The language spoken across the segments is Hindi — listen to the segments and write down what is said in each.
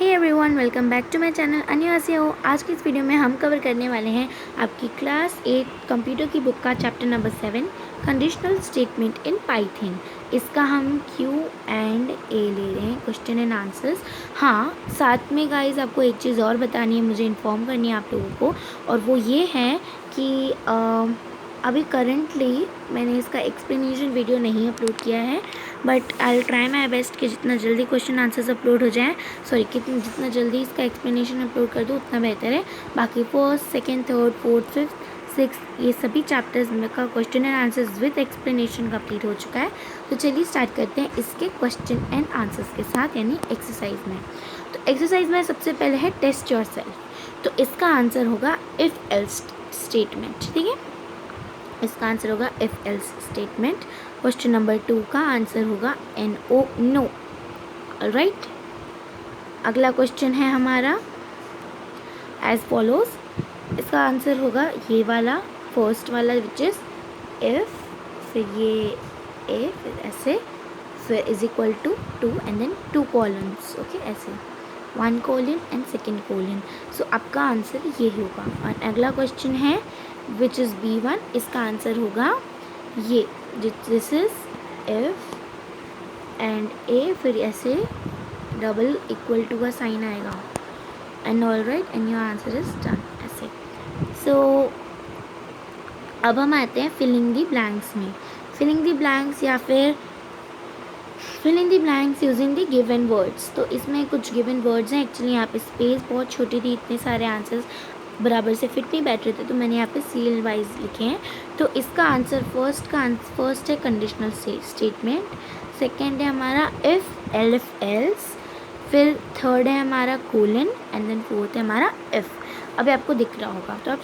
Hey everyone, welcome back to my channel अन्यवासी हो। आज की इस वीडियो में हम कवर करने वाले हैं आपकी क्लास 8 कंप्यूटर की बुक का chapter number 7 conditional statement in Python. इसका हम Q&A ले रहे हैं, क्वेश्चन एंड आंसर्स। हाँ, साथ में गाइस आपको एक चीज़ और बतानी है, मुझे इन्फॉर्म करनी है आप लोगों को, और वो ये है कि अभी करंटली मैंने इसका एक्सप्लेनेशन वीडियो नहीं अपलोड किया है, but I will try my best कि जितना जल्दी क्वेश्चन आंसर्स अपलोड हो जाए, जितना जल्दी इसका एक्सप्लेनेशन अपलोड कर दूँ उतना बेहतर है। बाकी first, second, third, fourth, fifth, six ये सभी चैप्टर्स में का question and answers with explanation complete हो चुका है। तो चलिए स्टार्ट करते हैं इसके क्वेश्चन एंड आंसर्स के साथ, यानी एक्सरसाइज में। तो एक्सरसाइज में सबसे पहले है टेस्ट योर सेल्फ। तो इसका आंसर होगा इफ़ एल्स स्टेटमेंट। ठीक है, इसका आंसर होगा if else statement. Question number 2 का आंसर होगा NO, नो। ऑलराइट, अगला क्वेश्चन है हमारा एज फॉलोज। इसका आंसर होगा ये वाला, फर्स्ट वाला, विच इज़ इफ़, फिर ये ए, फिर ऐसे, फिर is equal to 2 and then 2 columns. Okay, ऐसे 1 colon and second colon. So आपका आंसर ये होगा। और अगला क्वेश्चन है विच इज़ B1। इसका आंसर होगा ये, this is if and a, फिर ऐसे डबल इक्वल टू का साइन आएगा and all right, and your answer is done, ऐसे। सो अब हम आते हैं फिलिंग दी ब्लैंक्स में। फिलिंग दी ब्लैंक्स या फिर filling the blanks using the given words. तो इसमें कुछ गिवन वर्ड्स हैं। एक्चुअली यहाँ पे स्पेस बहुत छोटी थी, इतने सारे आंसर्स बराबर से फिट नहीं बैठ रहे थे, तो मैंने यहाँ पे सीरियल वाइज लिखे हैं। तो इसका आंसर फर्स्ट है कंडीशनल स्टेटमेंट, सेकेंड है हमारा इफ़ एल्स, फिर थर्ड है हमारा कोलन, एंड देन फोर्थ है हमारा इफ़। अभी आपको दिख रहा होगा तो आप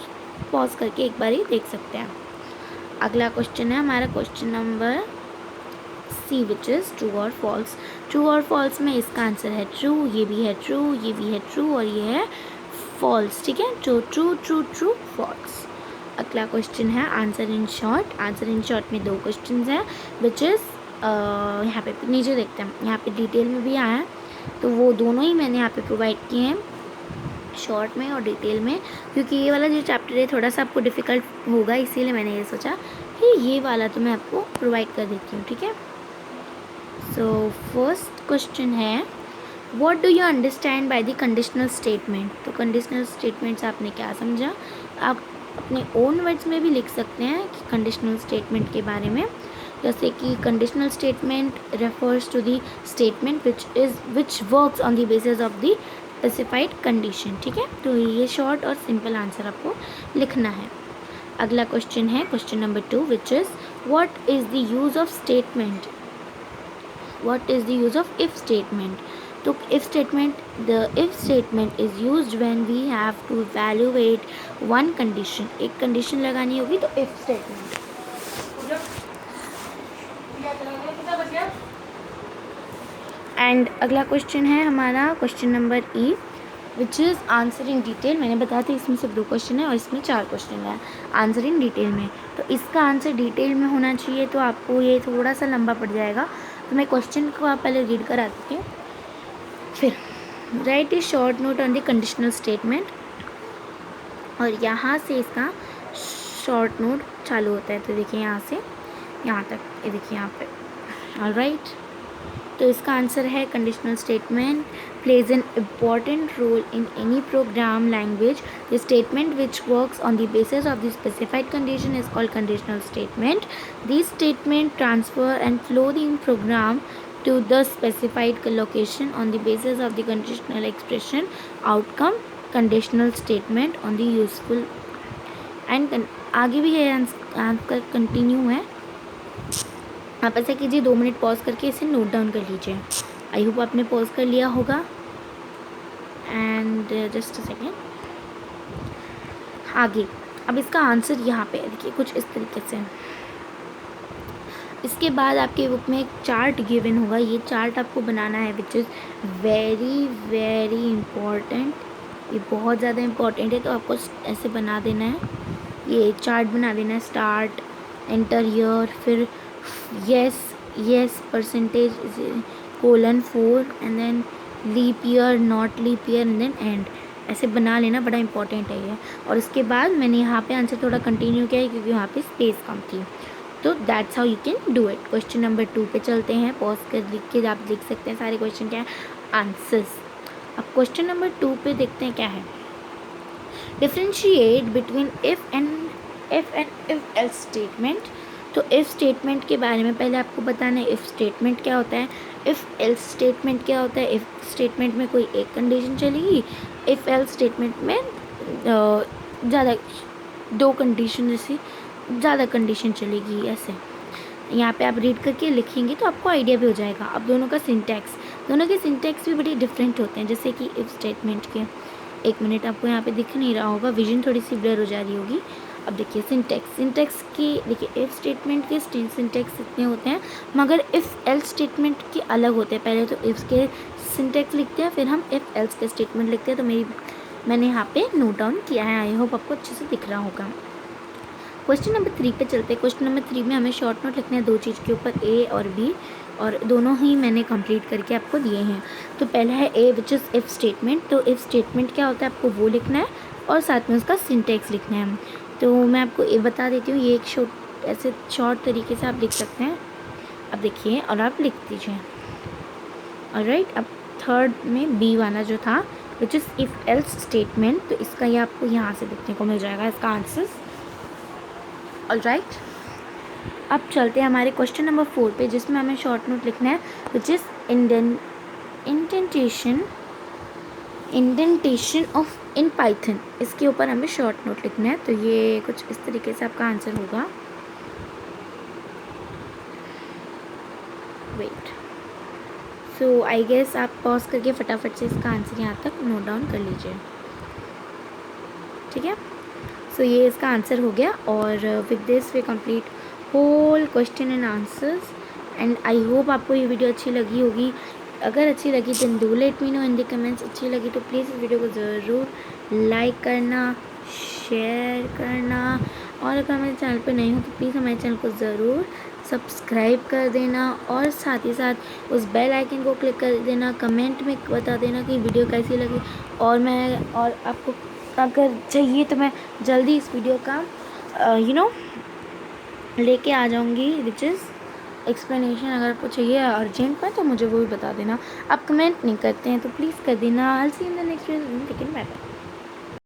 पॉज करके एक बार ही देख सकते हैं। अगला क्वेश्चन है हमारा question number C, which is true और फॉल्स। ट्रू और फॉल्स में इसका आंसर है ट्रू, ये भी है ट्रू, ये भी है ट्रू, और ये है फॉल्स। ठीक है, true true true true false. अगला क्वेश्चन है answer in short. Answer in short में 2 क्वेश्चन हैं, विच इज़ यहाँ पे नीचे देखते हैं, यहाँ पे डिटेल में भी आया है, तो वो दोनों ही मैंने यहाँ पे प्रोवाइड किए हैं, शॉर्ट में और डिटेल में, क्योंकि ये वाला जो चैप्टर है थोड़ा सा आपको डिफ़िकल्ट होगा, इसीलिए मैंने ये सोचा कि ये वाला तो मैं आपको प्रोवाइड कर देती हूँ। ठीक है, सो फर्स्ट क्वेश्चन है what do you understand by the conditional statement. तो कंडीशनल स्टेटमेंट्स आपने क्या समझा, आप अपने ओन वर्ड्स में भी लिख सकते हैं कि कंडीशनल स्टेटमेंट के बारे में, जैसे कि conditional statement refers to the statement which works on the basis of the specified condition. ठीक है, तो ये शॉर्ट और सिंपल आंसर आपको लिखना है। अगला क्वेश्चन है question number 2, which is what is the use of statement, what is the use of if statement. तो if statement, the if statement is used when we have to evaluate one condition. एक कंडीशन लगानी होगी तो इफ़ स्टेटमेंट। एंड अगला क्वेश्चन है हमारा question number E, which is answer in detail. मैंने बताया था इसमें सिर्फ 2 क्वेश्चन है और इसमें 4 क्वेश्चन है आंसर इन डिटेल में। तो इसका आंसर डिटेल में होना चाहिए, तो आपको ये थोड़ा सा लंबा पड़ जाएगा, तो मैं क्वेश्चन को आप पहले रीड करा देती हूँ, फिर right A short note on the conditional statement, और यहाँ से इसका शॉर्ट नोट चालू होता है। तो देखिए यहाँ से यहाँ तक, ये देखिए यहाँ पे। ऑलराइट, तो इसका आंसर है conditional statement plays an important role in any program language. The statement which works on the basis of the specified condition is called conditional statement. This statement transfer and flow the program to the specified location on the basis of the conditional expression outcome conditional statement on the useful and आगे भी ये आंसर कंटिन्यू है। आप ऐसा कीजिए 2 मिनट पॉज करके इसे नोट डाउन कर लीजिए। आई होप आपने पॉज कर लिया होगा। एंड जस्ट अ सेकेंड, आगे अब इसका आंसर यहाँ पे देखिए कुछ इस तरीके से। इसके बाद आपके बुक में एक चार्ट गिवन होगा, ये चार्ट आपको बनाना है, which is very very important. ये बहुत ज़्यादा इम्पॉर्टेंट है, तो आपको ऐसे बना देना है, ये चार्ट बना देना है। स्टार्ट, एंटर ईयर, फिर yes percentage, colon 4, and then leap year, not leap year and then end, ऐसे बना लेना, बड़ा इंपॉर्टेंट है ये। और इसके बाद मैंने यहाँ पे आंसर थोड़ा कंटिन्यू किया है क्योंकि वहाँ पे स्पेस कम थी। तो that's how you can do it. Question number 2 पे चलते हैं। पॉज कर लिख के आप लिख सकते हैं सारे क्वेश्चन क्या है, आंसर्स। अब क्वेश्चन नंबर 2 पे देखते हैं क्या है। Differentiate between if and if else statement. तो इफ़ स्टेटमेंट के बारे में पहले आपको बताना है इफ़ स्टेटमेंट क्या होता है, इफ़ एल्स स्टेटमेंट क्या होता है। इफ़ स्टेटमेंट में कोई एक कंडीशन चलेगी, इफ़ एल्स स्टेटमेंट में ज़्यादा, दो कंडीशन जैसी ज़्यादा कंडीशन चलेगी। ऐसे यहाँ पे आप रीड करके लिखेंगे तो आपको आइडिया भी हो जाएगा। अब दोनों के सिंटैक्स भी बड़े डिफरेंट होते हैं। जैसे कि इफ़ स्टेटमेंट के, एक मिनट, आपको यहाँ पे दिख नहीं रहा होगा, विजन थोड़ी सी ब्लर हो जा रही होगी। अब देखिए सिंटैक्स की, देखिए इफ़ स्टेटमेंट के सिंटैक्स इतने होते हैं, मगर इफ़ एल्स स्टेटमेंट के अलग होते हैं। पहले तो इफ़ के सिंटैक्स लिखते हैं, फिर हम इफ़ एल्स के स्टेटमेंट लिखते हैं। तो मैंने यहाँ पे नोट डाउन किया है, आई होप आपको अच्छे से दिख रहा होगा। क्वेश्चन नंबर 3 पे चलते हैं। क्वेश्चन नंबर 3 में हमें शॉर्ट नोट लिखना है दो चीज़ के ऊपर, ए और बी, और दोनों ही मैंने कंप्लीट करके आपको दिए हैं। तो पहला है ए विच इज़ इफ़ स्टेटमेंट। तो इफ़ स्टेटमेंट क्या होता है आपको वो लिखना है और साथ में उसका सिंटैक्स लिखना है। तो मैं आपको ये बता देती हूँ, ये एक ऐसे शॉर्ट तरीके से आप लिख सकते हैं। अब देखिए और आप लिख दीजिए। ऑलराइट, अब थर्ड में बी वाला जो था which is if else statement, तो इसका ये आपको यहाँ से देखने को मिल जाएगा इसका आंसर। ऑलराइट, अब चलते हैं हमारे क्वेश्चन नंबर 4 पे, जिसमें हमें शॉर्ट नोट लिखना है which is indentation of in Python. इसके ऊपर हमें शॉर्ट नोट लिखना है। तो ये कुछ इस तरीके से आपका आंसर होगा। वेट, सो आई गेस आप पॉज करके फटाफट से इसका आंसर यहाँ तक नोट डाउन कर लीजिए, ठीक है। सो ये इसका आंसर हो गया। और with this we complete whole question and answers, and I hope आपको ये वीडियो अच्छी लगी होगी। अगर अच्छी लगी then do let me know in the comments. अच्छी लगी तो प्लीज़ इस वीडियो को ज़रूर लाइक करना, शेयर करना, और अगर हमारे चैनल पे नहीं हो तो प्लीज़ हमारे चैनल को ज़रूर सब्सक्राइब कर देना, और साथ ही साथ उस बेल आइकन को क्लिक कर देना। कमेंट में बता देना कि वीडियो कैसी लगी, और आपको अगर चाहिए तो मैं जल्दी इस वीडियो का लेके आ जाऊँगी विच इज़ एक्सप्लेनेशन। अगर आपको चाहिए अर्जेंट में तो मुझे वो भी बता देना। आप कमेंट नहीं करते हैं तो प्लीज़ कर देना। I will see you in the next video. Bye bye.